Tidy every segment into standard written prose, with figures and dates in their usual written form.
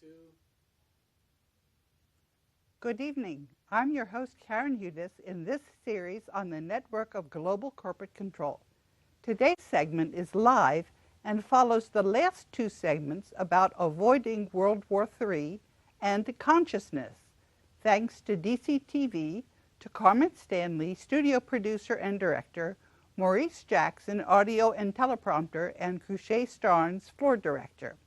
2. Good evening. I'm your host, Karen Udis, in this series on the network of global corporate control. Today's segment is live and follows the last two segments about avoiding World War III and consciousness, thanks to DCTV, to Carmen Stanley, studio producer and director, Maurice Jackson, audio and teleprompter, and Couché Starnes, floor director.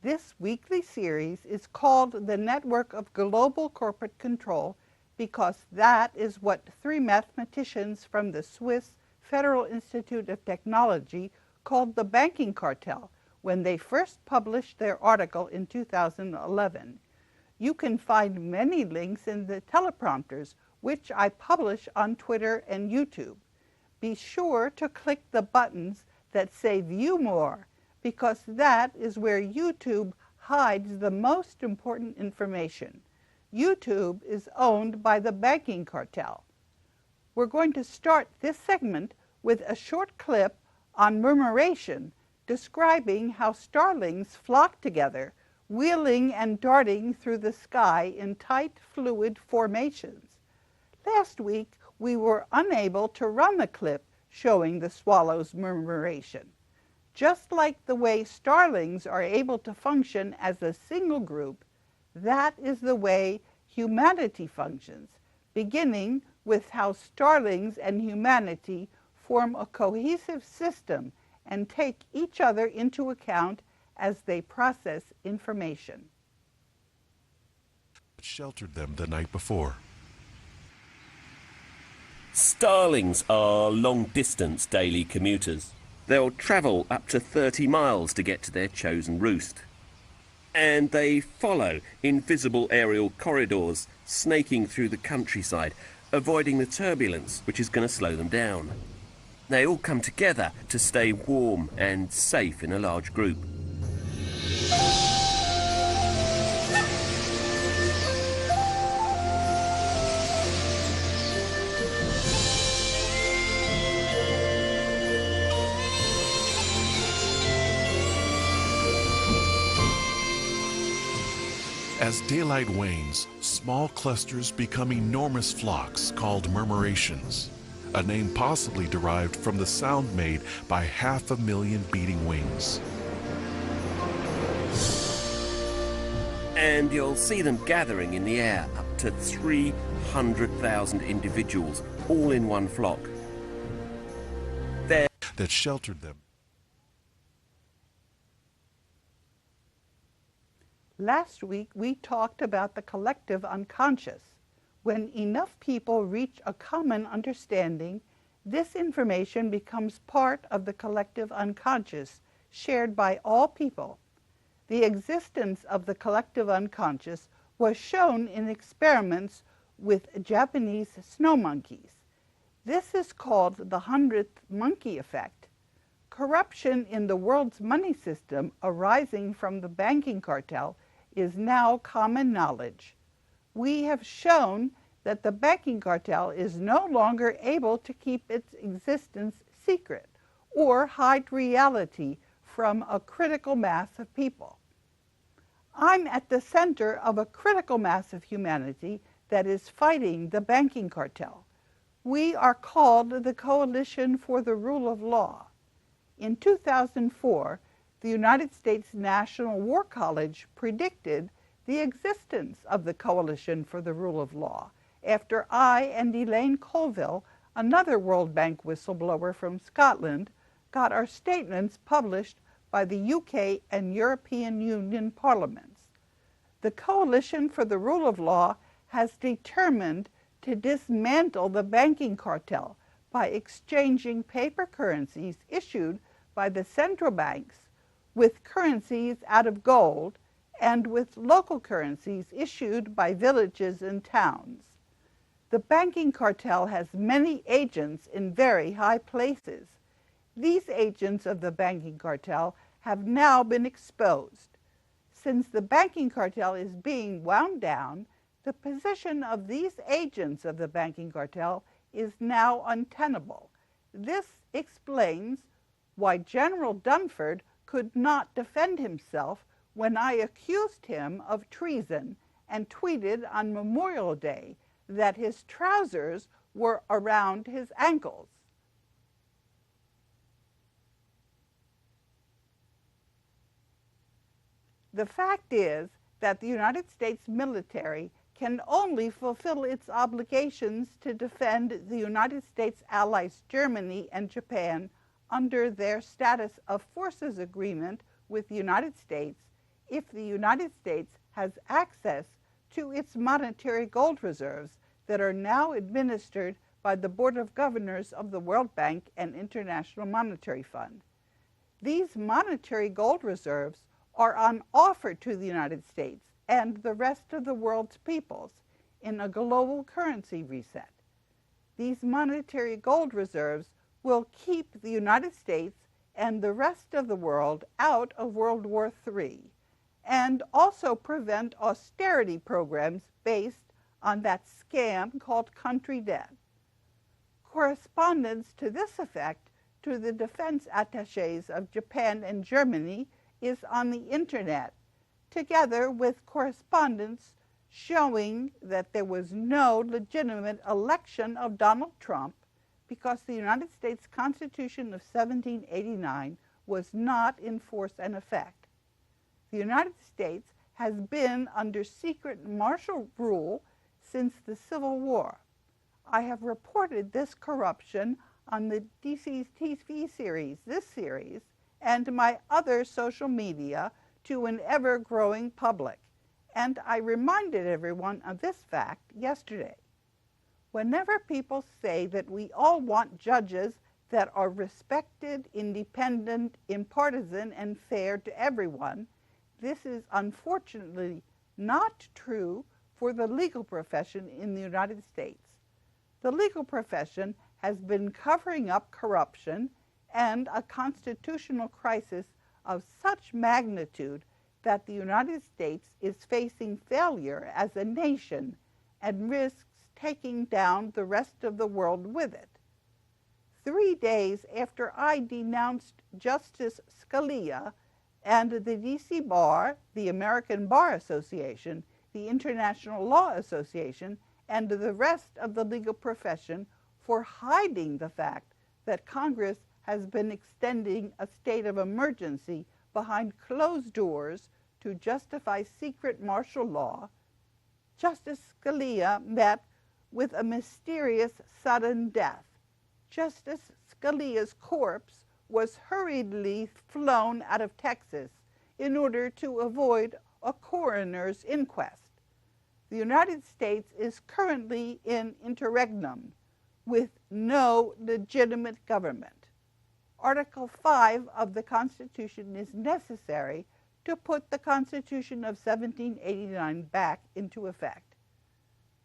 This weekly series is called the Network of Global Corporate Control because that is what three mathematicians from the Swiss Federal Institute of Technology called the Banking Cartel when they first published their article in 2011. You can find many links in the teleprompters, which I publish on Twitter and YouTube. Be sure to click the buttons that say View More, because that is where YouTube hides the most important information. YouTube is owned by the Banking Cartel. We're going to start this segment with a short clip on murmuration, describing how starlings flock together, wheeling and darting through the sky in tight fluid formations. Last week, we were unable to run the clip showing the swallow's murmuration. Just like the way starlings are able to function as a single group, that is the way humanity functions, beginning with how starlings and humanity form a cohesive system and take each other into account as they process information. Sheltered them the night before. Starlings are long-distance daily commuters. They'll travel up to 30 miles to get to their chosen roost. And they follow invisible aerial corridors, snaking through the countryside, avoiding the turbulence which is going to slow them down. They all come together to stay warm and safe in a large group. As daylight wanes, small clusters become enormous flocks called murmurations, a name possibly derived from the sound made by 500,000 beating wings. And you'll see them gathering in the air, up to 300,000 individuals, all in one flock. That sheltered them. Last week, we talked about the collective unconscious. When enough people reach a common understanding, this information becomes part of the collective unconscious, shared by all people. The existence of the collective unconscious was shown in experiments with Japanese snow monkeys. This is called the 100th monkey effect. Corruption in the world's money system arising from the banking cartel is now common knowledge. We have shown that the banking cartel is no longer able to keep its existence secret or hide reality from a critical mass of people. I'm at the center of a critical mass of humanity that is fighting the banking cartel. We are called the Coalition for the Rule of Law. In 2004, the United States National War College predicted the existence of the Coalition for the Rule of Law after I and Elaine Colville, another World Bank whistleblower from Scotland, got our statements published by the UK and European Union parliaments. The Coalition for the Rule of Law has determined to dismantle the banking cartel by exchanging paper currencies issued by the central banks with currencies out of gold and with local currencies issued by villages and towns. The banking cartel has many agents in very high places. These agents of the banking cartel have now been exposed. Since the banking cartel is being wound down, the position of these agents of the banking cartel is now untenable. This explains why General Dunford could not defend himself when I accused him of treason and tweeted on Memorial Day that his trousers were around his ankles. The fact is that the United States military can only fulfill its obligations to defend the United States allies Germany and Japan under their status of forces agreement with the United States if the United States has access to its monetary gold reserves that are now administered by the Board of Governors of the World Bank and International Monetary Fund. These monetary gold reserves are on offer to the United States and the rest of the world's peoples in a global currency reset. These monetary gold reserves will keep the United States and the rest of the world out of World War III and also prevent austerity programs based on that scam called country debt. Correspondence to this effect to the defense attaches of Japan and Germany is on the internet, together with correspondence showing that there was no legitimate election of Donald Trump because the United States Constitution of 1789 was not in force and effect. The United States has been under secret martial rule since the Civil War. I have reported this corruption on the DC's TV series, and my other social media to an ever-growing public, and I reminded everyone of this fact yesterday. Whenever people say that we all want judges that are respected, independent, impartisan, and fair to everyone, this is unfortunately not true for the legal profession in the United States. The legal profession has been covering up corruption and a constitutional crisis of such magnitude that the United States is facing failure as a nation and risks taking down the rest of the world with it. 3 days after I denounced Justice Scalia and the DC Bar, the American Bar Association, the International Law Association, and the rest of the legal profession for hiding the fact that Congress has been extending a state of emergency behind closed doors to justify secret martial law, Justice Scalia met with a mysterious sudden death. Justice Scalia's corpse was hurriedly flown out of Texas in order to avoid a coroner's inquest. The United States is currently in interregnum with no legitimate government. Article 5 of the Constitution is necessary to put the Constitution of 1789 back into effect.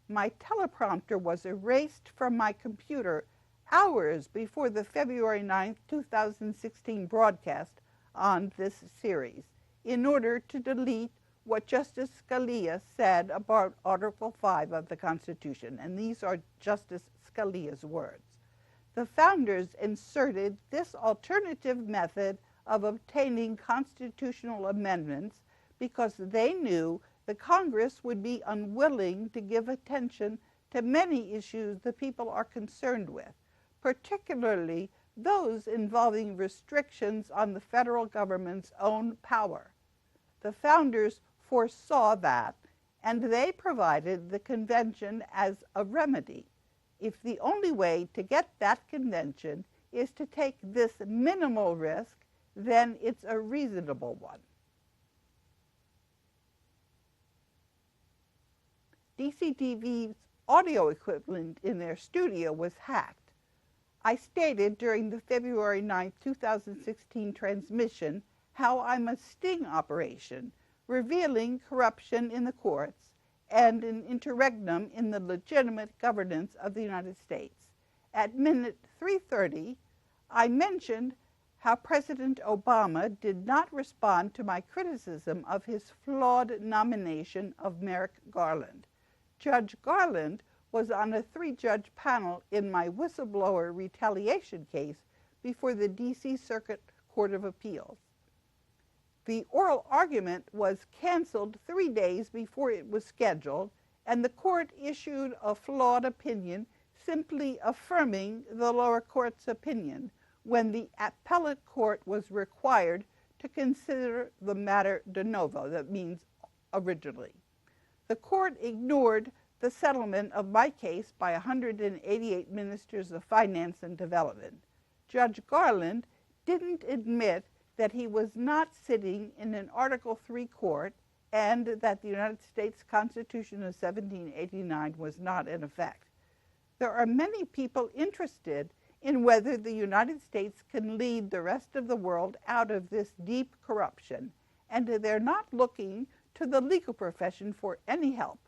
My teleprompter was erased from my computer hours before the February 9, 2016 broadcast on this series in order to delete what Justice Scalia said about Article 5 of the Constitution, and these are Justice Scalia's words. The founders inserted this alternative method of obtaining constitutional amendments because they knew the Congress would be unwilling to give attention to many issues the people are concerned with, particularly those involving restrictions on the federal government's own power. The founders foresaw that, and they provided the convention as a remedy. If the only way to get that convention is to take this minimal risk, then it's a reasonable one. DCTV's audio equipment in their studio was hacked. I stated during the February 9, 2016 transmission how I'm a sting operation, revealing corruption in the courts and an interregnum in the legitimate governance of the United States. At minute 3:30, I mentioned how President Obama did not respond to my criticism of his flawed nomination of Merrick Garland. Judge Garland was on a 3-judge panel in my whistleblower retaliation case before the D.C. Circuit Court of Appeals. The oral argument was canceled 3 days before it was scheduled, and the court issued a flawed opinion simply affirming the lower court's opinion when the appellate court was required to consider the matter de novo, that means originally. The court ignored the settlement of my case by 188 ministers of finance and development. Judge Garland didn't admit that he was not sitting in an Article III court and that the United States Constitution of 1789 was not in effect. There are many people interested in whether the United States can lead the rest of the world out of this deep corruption, and they're not looking to the legal profession for any help.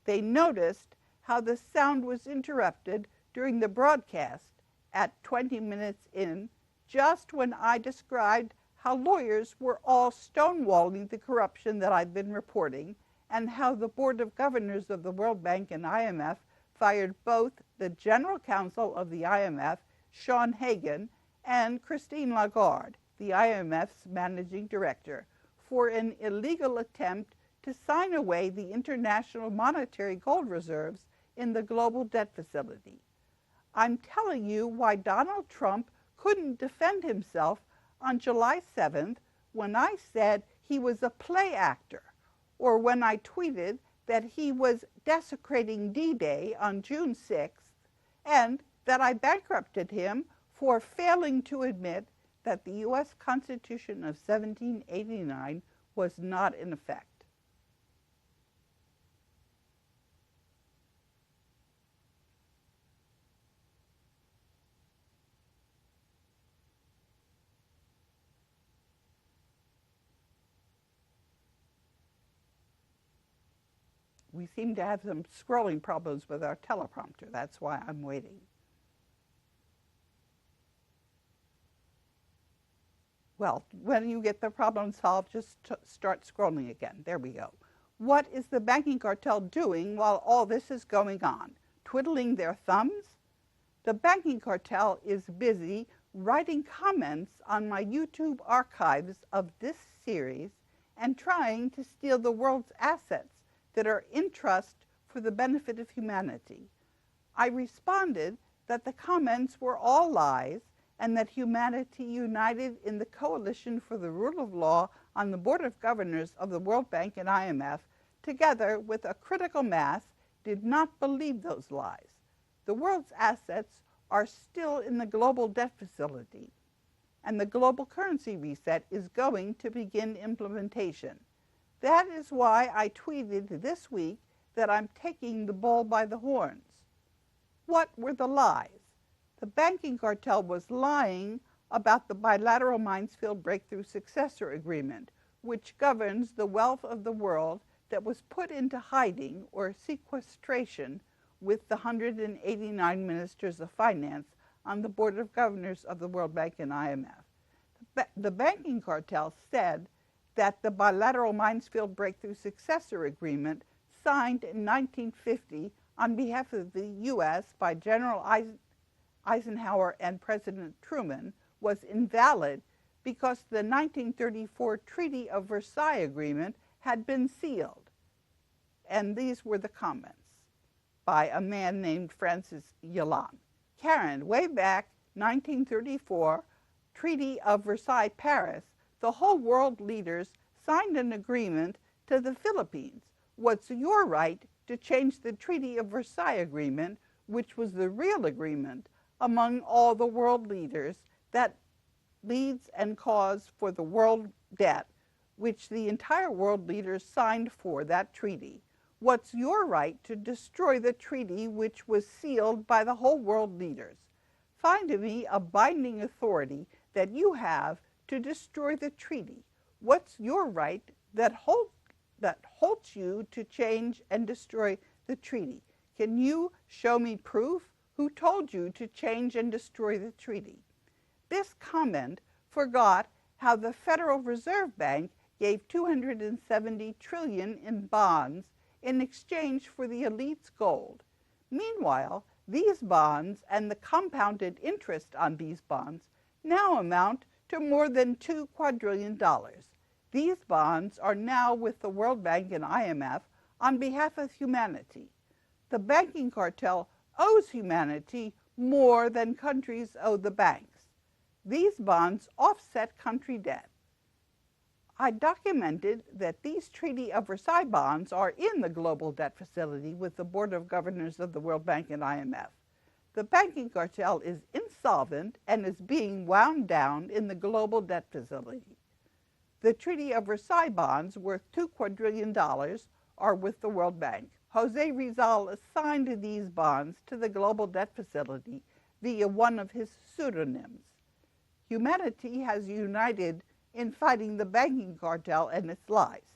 They noticed how the sound was interrupted during the broadcast at 20 minutes in, just when I described how lawyers were all stonewalling the corruption that I've been reporting, and how the Board of Governors of the World Bank and IMF fired both the General Counsel of the IMF, Sean Hagan, and Christine Lagarde, the IMF's managing director, for an illegal attempt to sign away the international monetary gold reserves in the global debt facility. I'm telling you why Donald Trump couldn't defend himself on July 7th when I said he was a play actor, or when I tweeted that he was desecrating D-Day on June 6th, and that I bankrupted him for failing to admit that the U.S. Constitution of 1789 was not in effect. We seem to have some scrolling problems with our teleprompter. That's why I'm waiting. Well, when you get the problem solved, just start scrolling again. There we go. What is the banking cartel doing while all this is going on? Twiddling their thumbs? The banking cartel is busy writing comments on my YouTube archives of this series and trying to steal the world's assets that are in trust for the benefit of humanity. I responded that the comments were all lies and that humanity united in the Coalition for the Rule of Law on the Board of Governors of the World Bank and IMF, together with a critical mass, did not believe those lies. The world's assets are still in the global debt facility, and the global currency reset is going to begin implementation. That is why I tweeted this week that I'm taking the bull by the horns. What were the lies? The banking cartel was lying about the bilateral Minesfield Breakthrough Successor Agreement, which governs the wealth of the world that was put into hiding or sequestration with the 189 ministers of finance on the Board of Governors of the World Bank and IMF. The banking cartel said that the bilateral Minesfield Breakthrough Successor Agreement, signed in 1950 on behalf of the U.S. by General Eisenhower and President Truman, was invalid because the 1934 Treaty of Versailles Agreement had been sealed. And these were the comments by a man named Francis Yalon. Karen, way back 1934, Treaty of Versailles, Paris, the whole world leaders signed an agreement to the Philippines. What's your right to change the Treaty of Versailles Agreement, which was the real agreement among all the world leaders that leads and cause for the world debt, which the entire world leaders signed for that treaty? What's your right to destroy the treaty which was sealed by the whole world leaders? Find me a binding authority that you have to destroy the treaty. What's your right that holds you to change and destroy the treaty? Can you show me proof? Who told you to change and destroy the treaty? This comment forgot how the Federal Reserve Bank gave $270 trillion in bonds in exchange for the elite's gold. Meanwhile, these bonds and the compounded interest on these bonds now amount to more than $2 quadrillion. These bonds are now with the World Bank and IMF on behalf of humanity. The banking cartel owes humanity more than countries owe the banks. These bonds offset country debt. I documented that these Treaty of Versailles bonds are in the global debt facility with the Board of Governors of the World Bank and IMF. The banking cartel is insolvent and is being wound down in the global debt facility. The Treaty of Versailles bonds, worth $2 quadrillion, are with the World Bank. Jose Rizal assigned these bonds to the global debt facility via one of his pseudonyms. Humanity has united in fighting the banking cartel and its lies.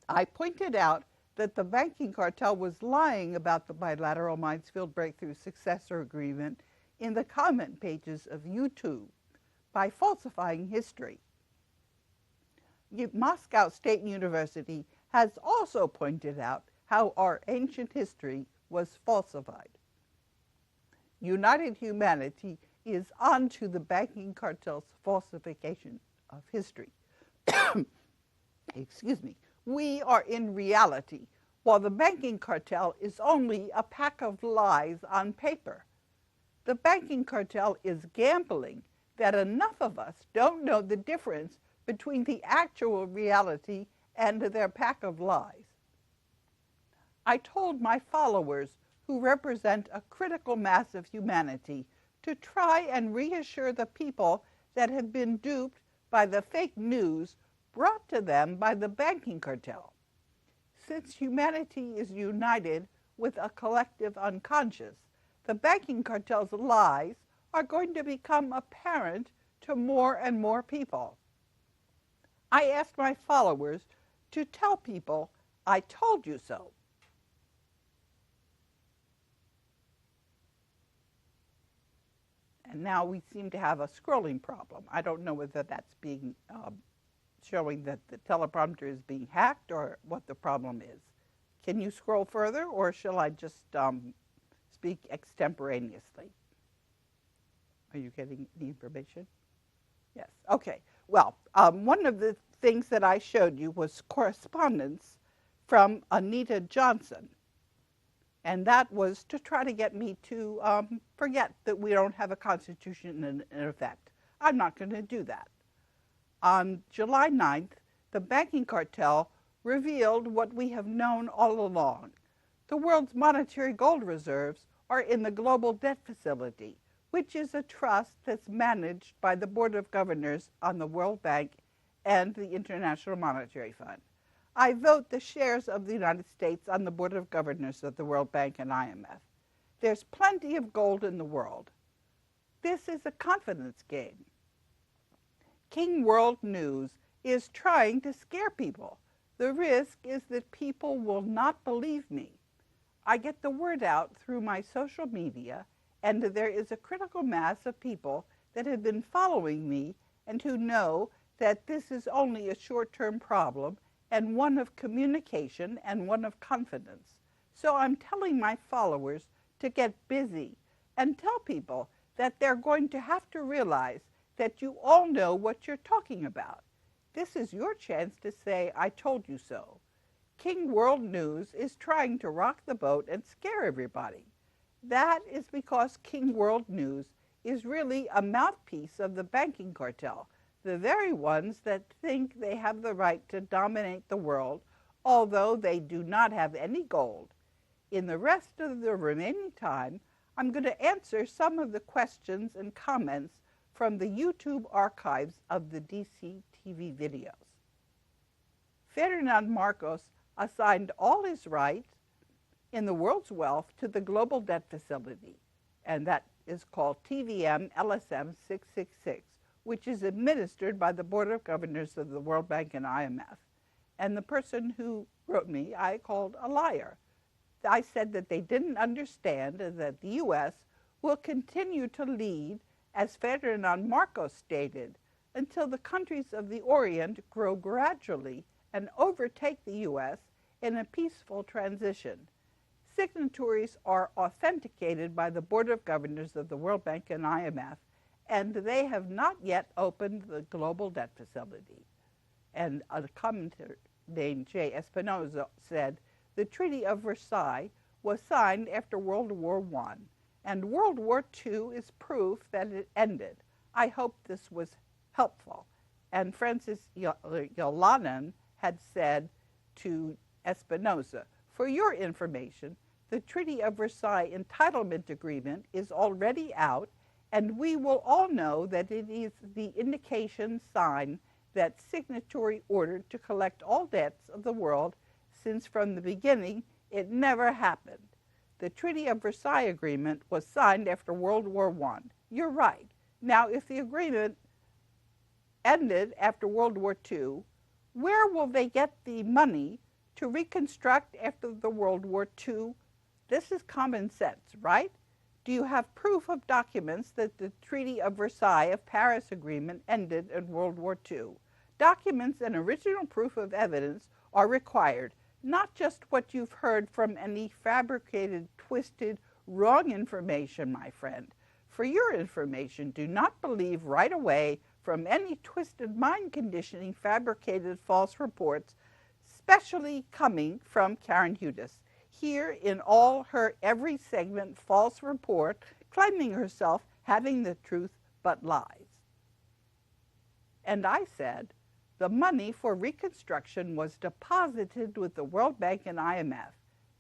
I pointed out that the banking cartel was lying about the bilateral Minesfield Breakthrough Successor Agreement in the comment pages of YouTube by falsifying history. Moscow State University has also pointed out how our ancient history was falsified. United Humanity is onto the banking cartel's falsification of history. Excuse me. We are in reality, while the banking cartel is only a pack of lies on paper. The banking cartel is gambling that enough of us don't know the difference between the actual reality and their pack of lies. I told my followers, who represent a critical mass of humanity, to try and reassure the people that have been duped by the fake news brought to them by the banking cartel. Since humanity is united with a collective unconscious, the banking cartel's lies are going to become apparent to more and more people. I asked my followers to tell people, "I told you so." And now we seem to have a scrolling problem. I don't know whether that's being showing that the teleprompter is being hacked or what the problem is. Can you scroll further, or shall I just speak extemporaneously? Are you getting the information? Yes. Okay. Well, one of the things that I showed you was correspondence from Anita Johnson. And that was to try to get me to forget that we don't have a constitution in effect. I'm not going to do that. On July 9th, the banking cartel revealed what we have known all along. The world's monetary gold reserves are in the global debt facility, which is a trust that's managed by the Board of Governors on the World Bank and the International Monetary Fund. I vote the shares of the United States on the Board of Governors of the World Bank and IMF. There's plenty of gold in the world. This is a confidence game. King World News is trying to scare people. The risk is that people will not believe me. I get the word out through my social media, and there is a critical mass of people that have been following me and who know that this is only a short-term problem and one of communication and one of confidence. So I'm telling my followers to get busy and tell people that they're going to have to realize that you all know what you're talking about. This is your chance to say, "I told you so." King World News is trying to rock the boat and scare everybody. That is because King World News is really a mouthpiece of the banking cartel, the very ones that think they have the right to dominate the world, although they do not have any gold. In the rest of the remaining time, I'm going to answer some of the questions and comments from the YouTube archives of the DC TV videos. Ferdinand Marcos assigned all his rights in the world's wealth to the global debt facility, and that is called TVM LSM 666. Which is administered by the Board of Governors of the World Bank and IMF. And the person who wrote me, I called a liar. I said that they didn't understand that the U.S. will continue to lead, as Ferdinand Marcos stated, until the countries of the Orient grow gradually and overtake the U.S. in a peaceful transition. Signatories are authenticated by the Board of Governors of the World Bank and IMF, and they have not yet opened the global debt facility. and a commentator named J. Espinosa said, the Treaty of Versailles was signed after World War I, and World War II is proof that it ended. I hope this was helpful. And Francis Yolanen had said to Espinosa, for your information, the Treaty of Versailles Entitlement Agreement is already out, and we will all know that it is the indication sign that signatory ordered to collect all debts of the world, since from the beginning it never happened. The Treaty of Versailles Agreement was signed after World War I. You're right. Now, if the agreement ended after World War II, where will they get the money to reconstruct after the World War II? This is common sense, right? Do you have proof of documents that the Treaty of Versailles of Paris Agreement ended in World War II? Documents and original proof of evidence are required, not just what you've heard from any fabricated, twisted, wrong information, my friend. For your information, do not believe right away from any twisted mind conditioning, fabricated false reports, especially coming from Karen Hudes, here in all her every segment false report, claiming herself having the truth but lies. And I said, the money for reconstruction was deposited with the World Bank and IMF.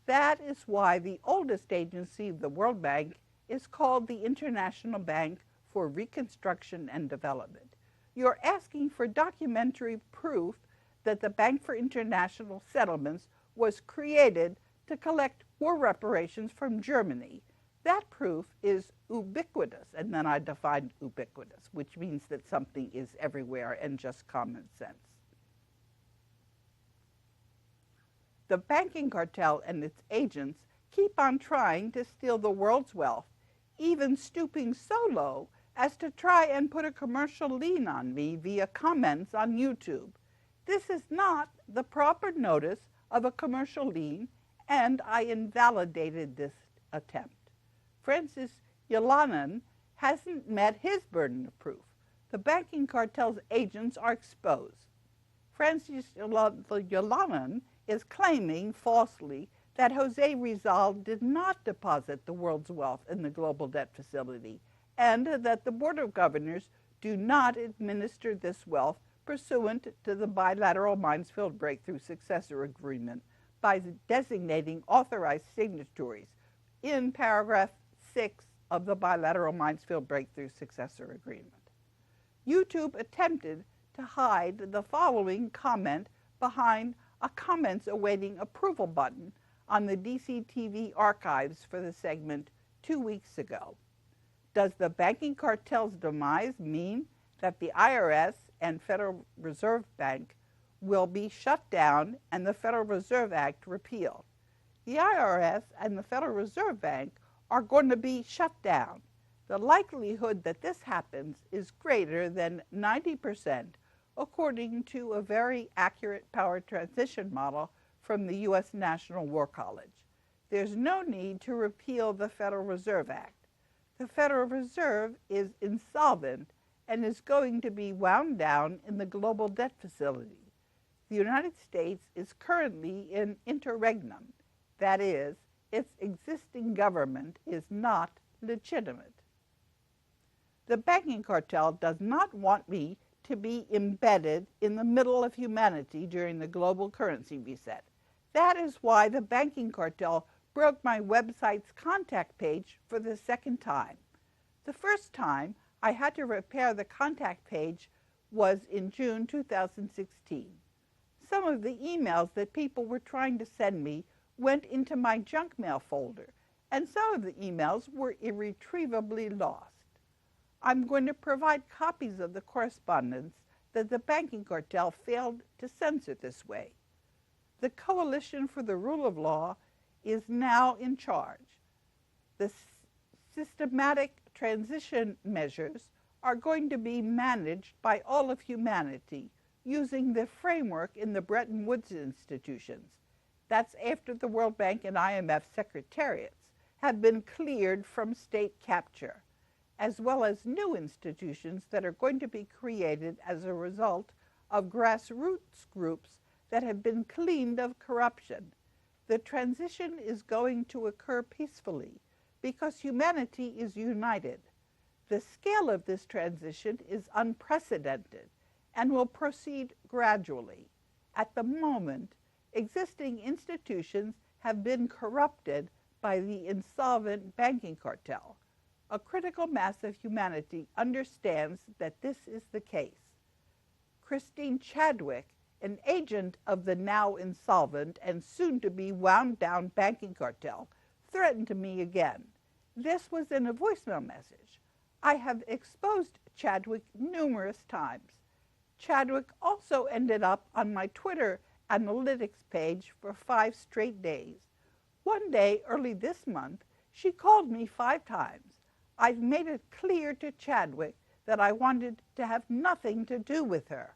That is why the oldest agency of the World Bank is called the International Bank for Reconstruction and Development. You're asking for documentary proof that the Bank for International Settlements was created to collect war reparations from Germany. That proof is ubiquitous, and then I defined ubiquitous, which means that something is everywhere and just common sense. The banking cartel and its agents keep on trying to steal the world's wealth, even stooping so low as to try and put a commercial lien on me via comments on YouTube. This is not the proper notice of a commercial lien, and I invalidated this attempt. Francis Yolanen hasn't met his burden of proof. The banking cartel's agents are exposed. Francis Yolanen is claiming falsely that Jose Rizal did not deposit the world's wealth in the global debt facility, and that the Board of Governors do not administer this wealth pursuant to the bilateral Minesfield Breakthrough Successor Agreement by designating authorized signatories in paragraph 6 of the bilateral Minesfield Breakthrough Successor Agreement. YouTube attempted to hide the following comment behind a comments awaiting approval button on the DCTV archives for the segment 2 weeks ago. Does the banking cartel's demise mean that the IRS and Federal Reserve Bank will be shut down and the Federal Reserve Act repealed? The IRS and the Federal Reserve Bank are going to be shut down. The likelihood that this happens is greater than 90%, according to a very accurate power transition model from the U.S. National War College. There's no need to repeal the Federal Reserve Act. The Federal Reserve is insolvent and is going to be wound down in the global debt facility. The United States is currently in interregnum. That is, its existing government is not legitimate. The banking cartel does not want me to be embedded in the middle of humanity during the global currency reset. That is why the banking cartel broke my website's contact page for the second time. The first time I had to repair the contact page was in June 2016. Some of the emails that people were trying to send me went into my junk mail folder, and some of the emails were irretrievably lost. I'm going to provide copies of the correspondence that the banking cartel failed to censor this way. The Coalition for the Rule of Law is now in charge. The systematic transition measures are going to be managed by all of humanity using the framework in the Bretton Woods institutions. That's after the World Bank and IMF secretariats have been cleared from state capture, as well as new institutions that are going to be created as a result of grassroots groups that have been cleaned of corruption. The transition is going to occur peacefully because humanity is united. The scale of this transition is unprecedented and will proceed gradually. At the moment, existing institutions have been corrupted by the insolvent banking cartel. A critical mass of humanity understands that this is the case. Christine Chadwick, an agent of the now insolvent and soon to be wound down banking cartel, threatened me again. This was in a voicemail message. I have exposed Chadwick numerous times. Chadwick also ended up on my Twitter analytics page for 5 straight days. One day early this month, she called me 5 times. I've made it clear to Chadwick that I wanted to have nothing to do with her.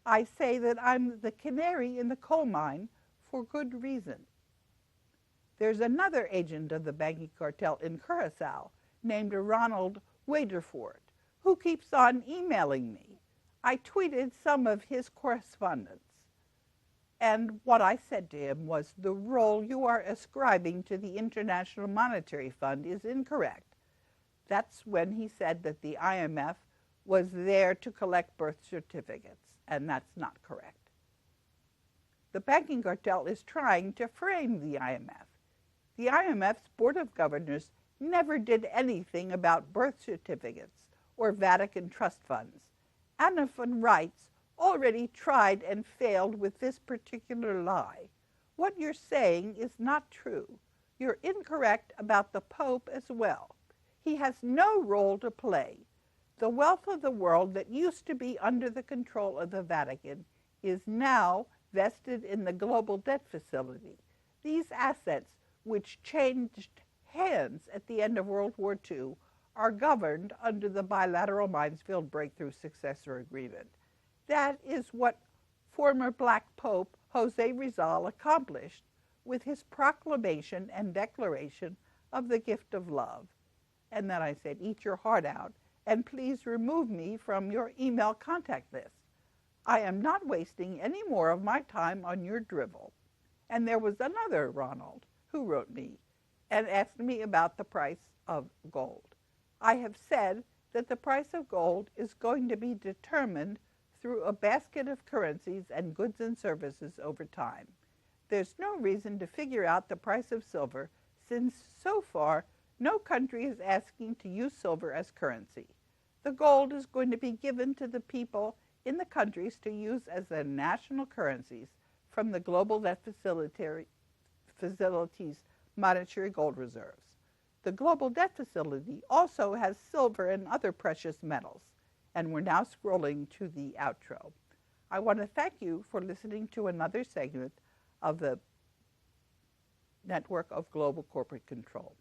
I say that I'm the canary in the coal mine for good reason. There's another agent of the banking cartel in Curacao named Ronald Waderford, who keeps on emailing me. I tweeted some of his correspondence, and what I said to him was, the role you are ascribing to the International Monetary Fund is incorrect. That's when he said that the IMF was there to collect birth certificates, and that's not correct. The banking cartel is trying to frame the IMF. The IMF's Board of Governors never did anything about birth certificates or Vatican trust funds. Anna von Reitz already tried and failed with this particular lie. What you're saying is not true. You're incorrect about the Pope as well. He has no role to play. The wealth of the world that used to be under the control of the Vatican is now vested in the global debt facility. These assets, which changed hands at the end of World War II, are governed under the bilateral Mansfield Breakthrough Successor Agreement. That is what former Black Pope Jose Rizal accomplished with his proclamation and declaration of the gift of love. And then I said, eat your heart out, and please remove me from your email contact list. I am not wasting any more of my time on your drivel. And there was another Ronald who wrote me and asked me about the price of gold. I have said that the price of gold is going to be determined through a basket of currencies and goods and services over time. There's no reason to figure out the price of silver, since so far no country is asking to use silver as currency. The gold is going to be given to the people in the countries to use as their national currencies from the global debt facility's monetary gold reserves. The global debt facility also has silver and other precious metals. And we're now scrolling to the outro. I want to thank you for listening to another segment of the Network of Global Corporate Control.